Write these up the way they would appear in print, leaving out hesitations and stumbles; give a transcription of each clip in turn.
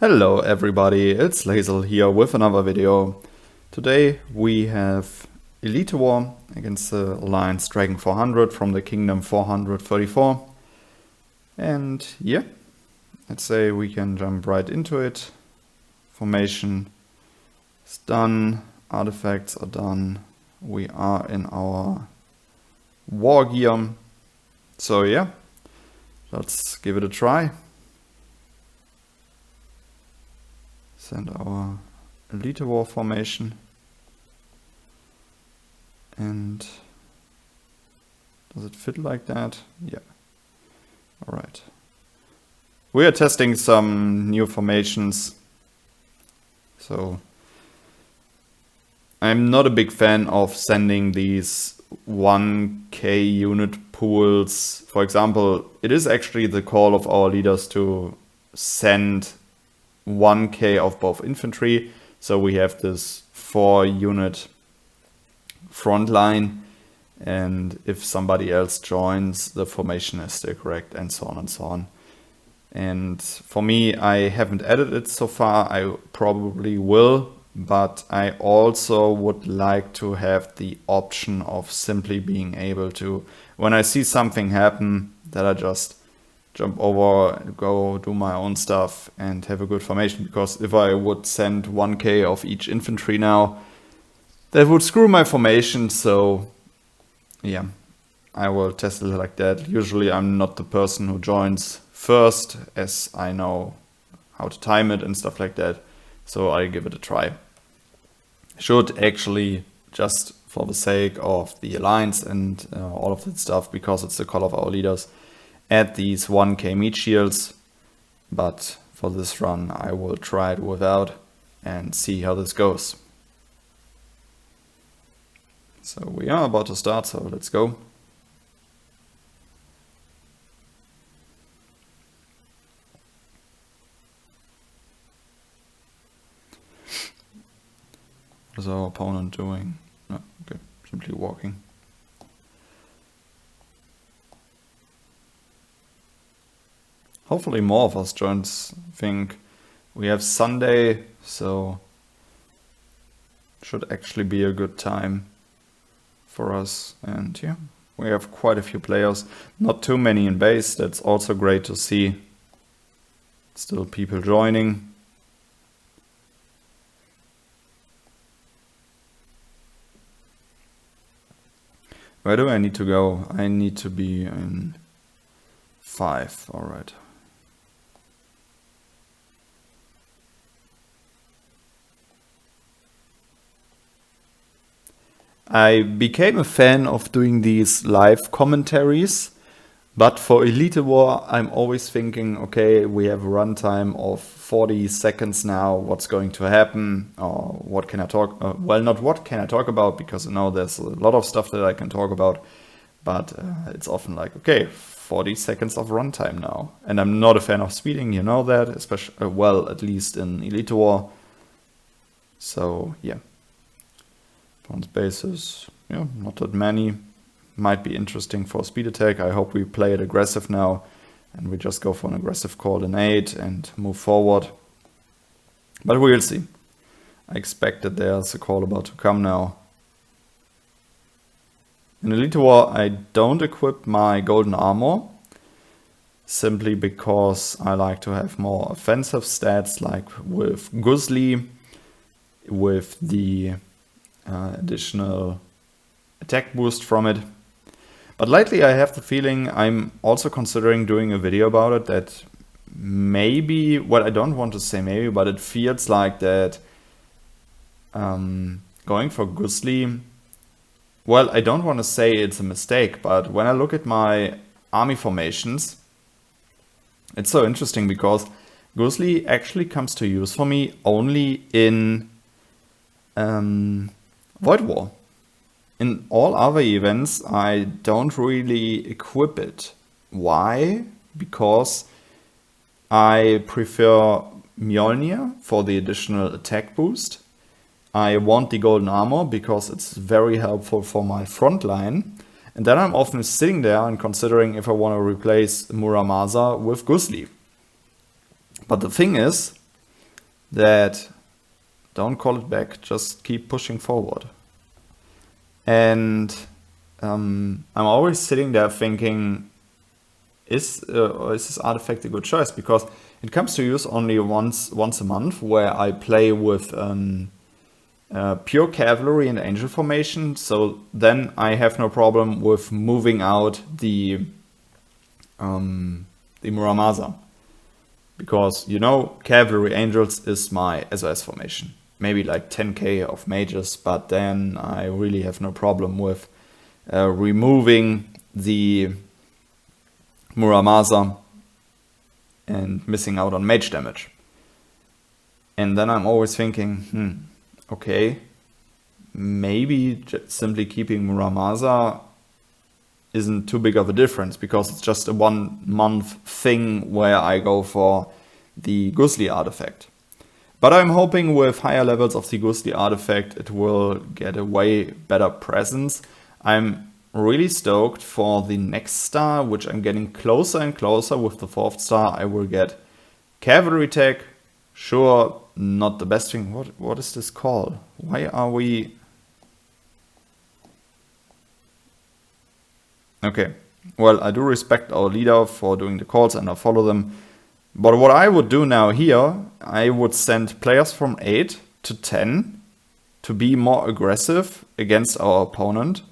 Hello everybody, it's Lazel here with another video. Today we have Elite War against the Alliance Dragon 400 from the Kingdom 434. And yeah, let's say we can jump right into it. Formation is done, artifacts are done, we are in our war gear. So yeah, let's give it a try. Send our Elite War formation, and does it fit like that? Yeah. Alright. We are testing some new formations, so I'm not a big fan of sending these 1k unit pools. For example, it is actually the call of our leaders to send 1k of both infantry, so we have this 4 unit front line, and if somebody else joins, the formation is still correct, and so on and so on. And for me, I haven't added it so far. I probably will, but I also would like to have the option of simply being able to, when I see something happen, that I just jump over, go do my own stuff and have a good formation. Because if I would send 1k of each infantry now, that would screw my formation. So yeah, I will test it like that. Usually I'm not the person who joins first, as I know how to time it and stuff like that. So I give it a try. Should actually, just for the sake of the alliance and all of that stuff, because it's the call of our leaders, add these 1k meat shields, but for this run I will try it without and see how this goes. So we are about to start, so let's go. What is our opponent doing? No, okay, simply walking. Hopefully more of us joins. I think we have Sunday, so should actually be a good time for us. And yeah, we have quite a few players. Not too many in base, that's also great to see. Still people joining. Where do I need to go? I need to be in 5, alright. I became a fan of doing these live commentaries, but for Elite War I'm always thinking, okay, we have a runtime of 40 seconds now, what's going to happen, or what can I talk, well, not what can I talk about, because I know there's a lot of stuff that I can talk about, but it's often like, okay, 40 seconds of runtime now. And I'm not a fan of speeding, you know that, especially, well, at least in Elite War. So yeah. On bases, yeah, not that many. Might be interesting for speed attack. I hope we play it aggressive now and we just go for an aggressive call in 8 and move forward. But we'll see. I expect that there's a call about to come now. In Elite War, I don't equip my golden armor, simply because I like to have more offensive stats, like with Guzli, with the additional attack boost from it. But lately I have the feeling I'm also considering doing a video about it, that maybe, well, I don't want to say maybe, but it feels like that going for Guzli, well, I don't want to say it's a mistake, but when I look at my army formations, it's so interesting because Guzli actually comes to use for me only in Void War. In all other events, I don't really equip it. Why? Because I prefer Mjolnir for the additional attack boost. I want the golden armor because it's very helpful for my front line. And then I'm often sitting there and considering if I want to replace Muramasa with Guzli. But the thing is, that don't call it back, just keep pushing forward. And I'm always sitting there thinking, is this artifact a good choice? Because it comes to use only once a month, where I play with pure cavalry and angel formation. So then I have no problem with moving out the Muramasa, because cavalry angels is my SOS formation. Maybe like 10k of mages, but then I really have no problem with removing the Muramasa and missing out on mage damage. And then I'm always thinking, okay, maybe simply keeping Muramasa isn't too big of a difference, because it's just a 1 month thing where I go for the Gusli artifact. But I'm hoping with higher levels of the Gusli artifact it will get a way better presence. I'm really stoked for the next star, which I'm getting closer and closer. With the 4th star I will get cavalry tech. Sure, not the best thing. What is this call? Why are we... Okay, well, I do respect our leader for doing the calls and I follow them. But what I would do now here, I would send players from 8 to 10 to be more aggressive against our opponent.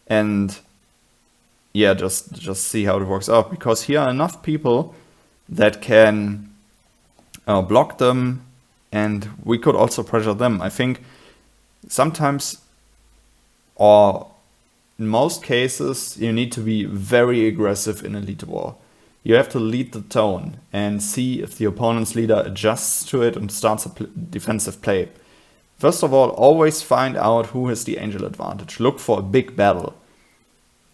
And yeah, just see how it works out. Because here are enough people that can block them, and we could also pressure them. I think sometimes, or in most cases, you need to be very aggressive in Elite War. You have to lead the tone and see if the opponent's leader adjusts to it and starts a defensive play. First of all, always find out who has the angel advantage. Look for a big battle.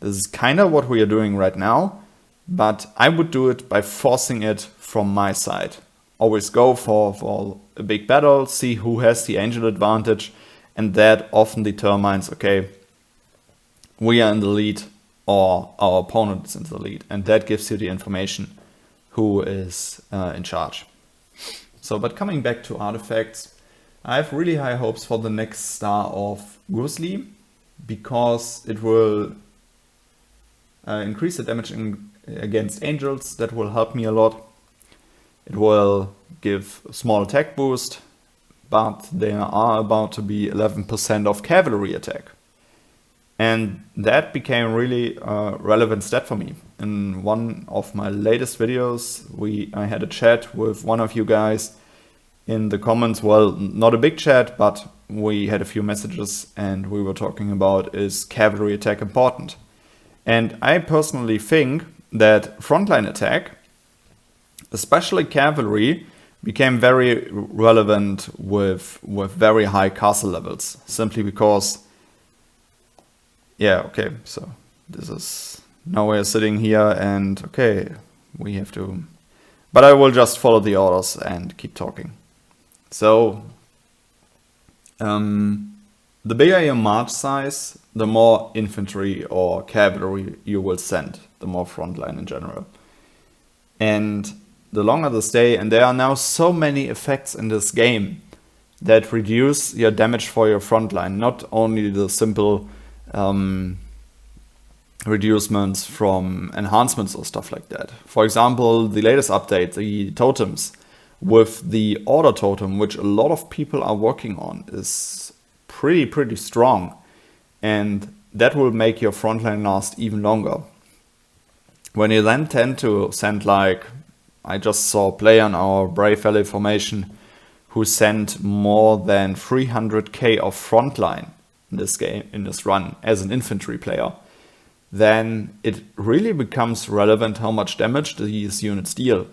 This is kind of what we are doing right now, but I would do it by forcing it from my side. Always go for a big battle, see who has the angel advantage, and that often determines, okay, we are in the lead or our opponent is in the lead, and that gives you the information who is in charge. So, but coming back to artifacts, I have really high hopes for the next star of Gusli, because it will increase the damage against angels. That will help me a lot. It will give a small attack boost, but there are about to be 11% of cavalry attack. And that became really a relevant stat for me. In one of my latest videos, I had a chat with one of you guys in the comments. Well, not a big chat, but we had a few messages and we were talking about, is cavalry attack important? And I personally think that frontline attack, especially cavalry, became very relevant with very high castle levels, simply because, yeah, okay, so this is, now we're sitting here and, okay, we have to, but I will just follow the orders and keep talking. So, the bigger your march size, the more infantry or cavalry you will send, the more frontline in general. And the longer the stay, and there are now so many effects in this game that reduce your damage for your frontline, not only the simple reducements from enhancements or stuff like that. For example, the latest update, the totems with the order totem, which a lot of people are working on, is pretty strong, and that will make your frontline last even longer. When you then tend to send, like, I just saw a player in our Brave Valley formation who sent more than 300k of frontline in this game, in this run, as an infantry player, then it really becomes relevant how much damage these units deal.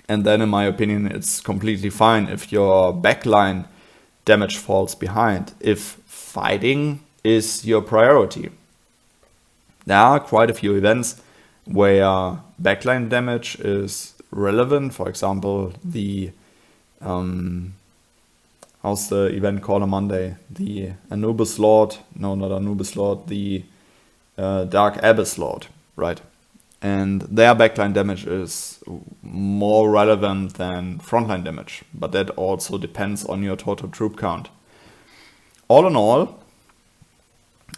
And then, in my opinion, it's completely fine if your backline damage falls behind, if fighting is your priority. There are quite a few events where backline damage is relevant. For example, the how's the event called on Monday? The Anubis Lord, no, not Anubis Lord, the Dark Abyss Lord, right? and their backline damage is more relevant than frontline damage, but that also depends on your total troop count. All in all,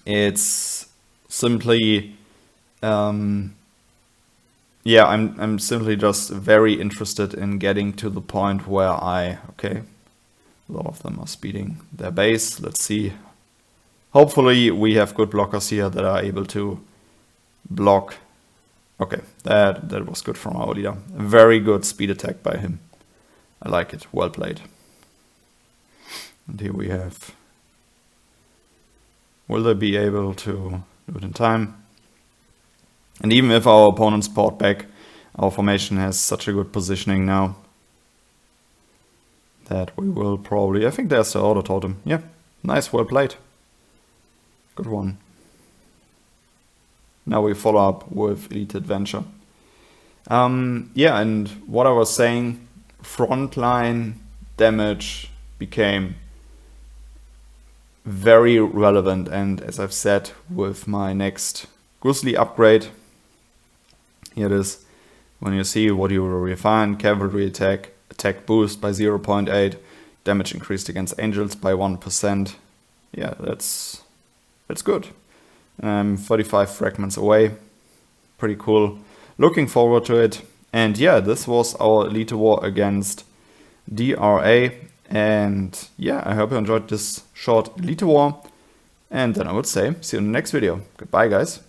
it's simply, I'm simply just very interested in getting to the point where okay, a lot of them are speeding their base. Let's see. Hopefully we have good blockers here that are able to block. Okay, that was good from our leader. Very good speed attack by him. I like it. Well played. And here we have... Will they be able to do it in time? And even if our opponents port back, our formation has such a good positioning now that we will probably... I think there's the auto totem. Yeah, nice, well played. Good one. Now we follow up with Elite Adventure. Yeah, and what I was saying, frontline damage became very relevant, and as I've said, with my next Grizzly upgrade, here it is, when you see what you will refine: cavalry attack boost by 0.8, damage increased against angels by 1%. Yeah, that's good. 35 fragments away, pretty cool. Looking forward to it. And yeah, this was our Elite War against DRA. And yeah, I hope you enjoyed this short Elite War. And then I would say, see you in the next video. Goodbye, guys.